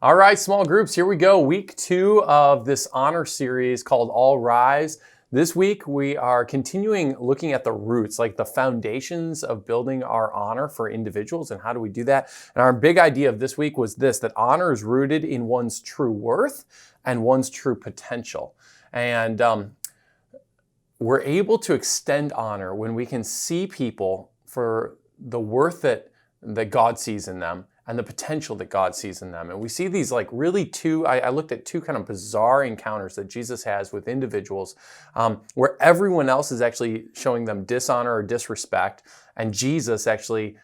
All right, small groups, here we go. Week 2 of this honor series called All Rise. This week we are continuing looking at the roots, like the foundations of building our honor for individuals and how do we do that. And our big idea of this week was this, that honor is rooted in one's true worth and one's true potential. And we're able to extend honor when we can see people for the worth that God sees in them and the potential that God sees in them. And we see these like really I looked at two kind of bizarre encounters that Jesus has with individuals where everyone else is actually showing them dishonor or disrespect. And Jesus actually,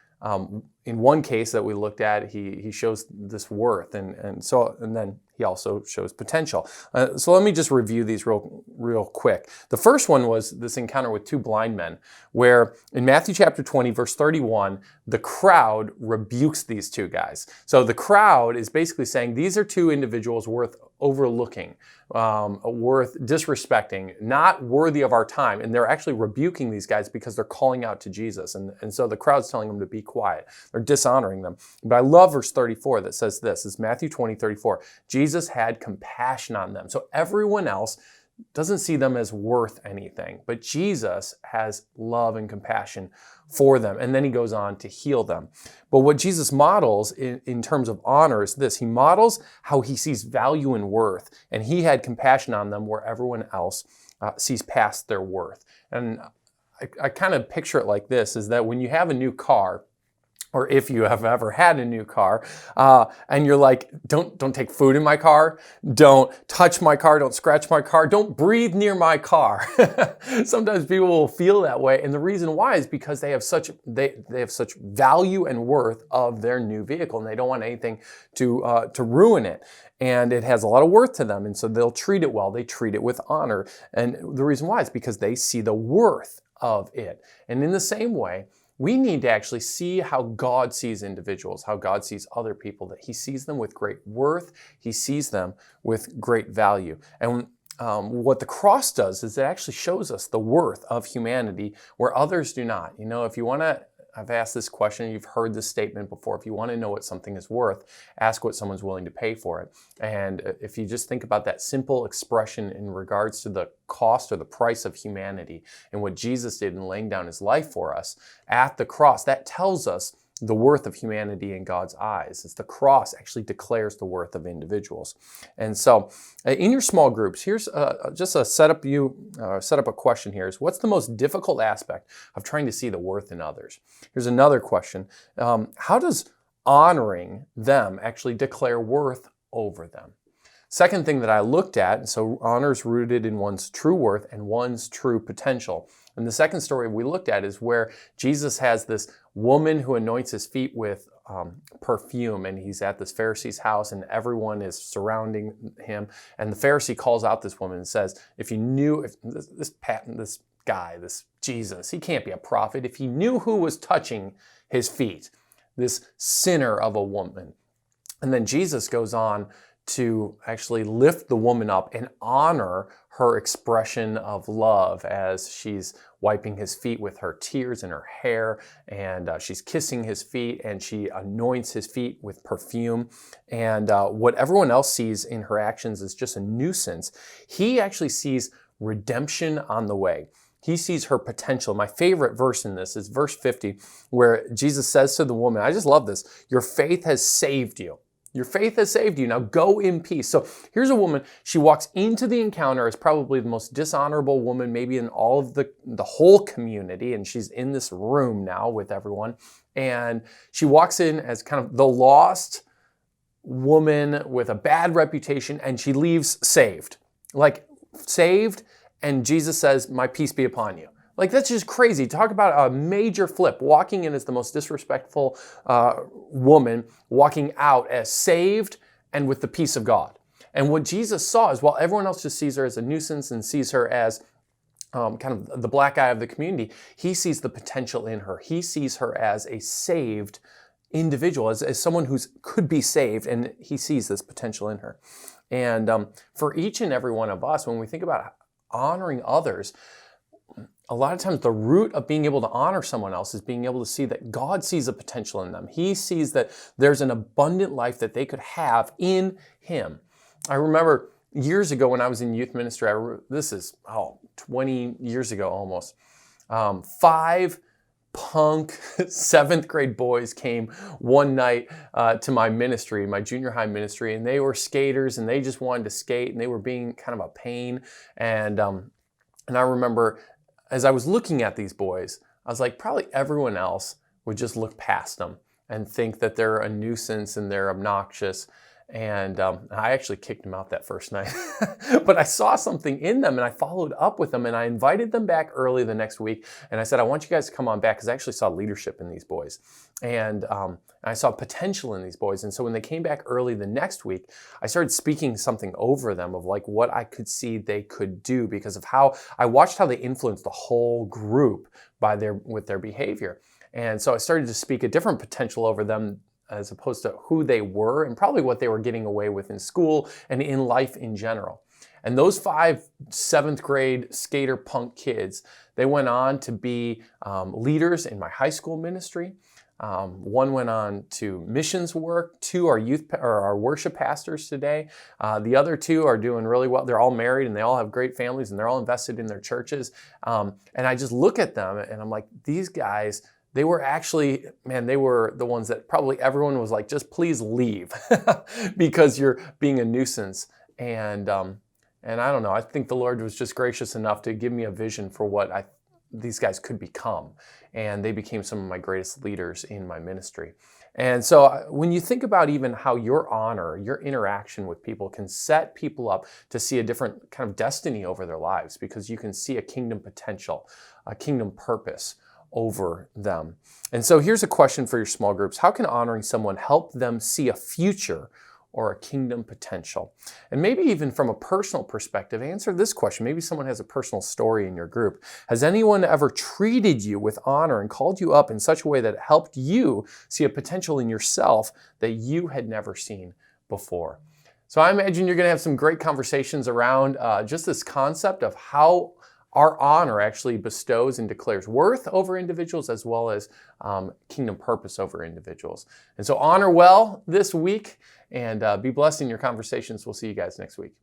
in one case that we looked at, he shows this worth. And then he also shows potential. So let me just review these real quick. The first one was this encounter with two blind men, where in Matthew chapter 20, verse 31, the crowd rebukes these two guys. So the crowd is basically saying these are two individuals worth overlooking, worth disrespecting, not worthy of our time. And they're actually rebuking these guys because they're calling out to Jesus. And so the crowd's telling them to be quiet. They're dishonoring them. But I love verse 34 that says this. It's Matthew 20, 34. Jesus had compassion on them. So everyone else doesn't see them as worth anything, but Jesus has love and compassion for them. And then he goes on to heal them. But what Jesus models in terms of honor is this. He models how he sees value and worth, and he had compassion on them where everyone else sees past their worth. And I kind of picture it like this, is that when you have a new car, or if you have ever had a new car, and you're like, don't take food in my car, don't touch my car, don't scratch my car, don't breathe near my car. Sometimes people will feel that way, and the reason why is because they have such value and worth of their new vehicle, and they don't want anything to ruin it. And it has a lot of worth to them, and so they'll treat it well. They treat it with honor, and the reason why is because they see the worth of it. And in the same way, we need to actually see how God sees individuals, how God sees other people, that he sees them with great worth, he sees them with great value. And what the cross does is it actually shows us the worth of humanity where others do not. You know, if you want to, I've asked this question, you've heard this statement before, if you want to know what something is worth, ask what someone's willing to pay for it. And if you just think about that simple expression in regards to the cost or the price of humanity and what Jesus did in laying down his life for us at the cross, that tells us the worth of humanity in God's eyes. It's the cross actually declares the worth of individuals. And so in your small groups, here's just a set up a question here is, what's the most difficult aspect of trying to see the worth in others? Here's another question. How does honoring them actually declare worth over them? Second thing that I looked at, so honor is rooted in one's true worth and one's true potential. And the second story we looked at is where Jesus has this woman who anoints his feet with perfume, and he's at this Pharisee's house and everyone is surrounding him. And the Pharisee calls out this woman and says, if this guy, this Jesus, he can't be a prophet. If he knew who was touching his feet, this sinner of a woman. And then Jesus goes on to actually lift the woman up and honor her expression of love as she's wiping his feet with her tears and her hair, and she's kissing his feet, and she anoints his feet with perfume. And what everyone else sees in her actions is just a nuisance. He actually sees redemption on the way. He sees her potential. My favorite verse in this is verse 50, where Jesus says to the woman, I just love this, your faith has saved you. Your faith has saved you. Now go in peace. So here's a woman. She walks into the encounter as probably the most dishonorable woman maybe in all of the whole community. And she's in this room now with everyone. And she walks in as kind of the lost woman with a bad reputation. And she leaves saved. Like saved. And Jesus says, my peace be upon you. Like, that's just crazy. Talk about a major flip. Walking in as the most disrespectful woman, walking out as saved and with the peace of God. And what Jesus saw is while everyone else just sees her as a nuisance and sees her as kind of the black eye of the community, he sees the potential in her. He sees her as a saved individual, as someone who could be saved, and he sees this potential in her. And for each and every one of us, when we think about honoring others, a lot of times the root of being able to honor someone else is being able to see that God sees a potential in them. He sees that there's an abundant life that they could have in Him. I remember years ago when I was in youth ministry, this is 20 years ago almost, 5 punk 7th grade boys came one night to my ministry, my junior high ministry, and they were skaters and they just wanted to skate and they were being kind of a pain. And I remember as I was looking at these boys, I was like, probably everyone else would just look past them and think that they're a nuisance and they're obnoxious. And I actually kicked them out that first night. But I saw something in them and I followed up with them and I invited them back early the next week. And I said, I want you guys to come on back because I actually saw leadership in these boys. And I saw potential in these boys. And so when they came back early the next week, I started speaking something over them of like what I could see they could do because of how I watched how they influenced the whole group with their behavior. And so I started to speak a different potential over them as opposed to who they were and probably what they were getting away with in school and in life in general. And those 5 7th grade skater punk kids, they went on to be leaders in my high school ministry. One went on to missions work. 2 are our worship pastors today. The other 2 are doing really well. They're all married and they all have great families and they're all invested in their churches. And I just look at them and I'm like, these guys, they were actually, they were the ones that probably everyone was like, just please leave because you're being a nuisance. And I don't know, I think the Lord was just gracious enough to give me a vision for what these guys could become. And they became some of my greatest leaders in my ministry. And so when you think about even how your honor, your interaction with people can set people up to see a different kind of destiny over their lives because you can see a kingdom potential, a kingdom purpose over them. And so here's a question for your small groups. How can honoring someone help them see a future or a kingdom potential? And maybe even from a personal perspective, answer this question. Maybe someone has a personal story in your group. Has anyone ever treated you with honor and called you up in such a way that it helped you see a potential in yourself that you had never seen before? So I imagine you're going to have some great conversations around just this concept of how our honor actually bestows and declares worth over individuals as well as kingdom purpose over individuals. And so honor well this week and be blessed in your conversations. We'll see you guys next week.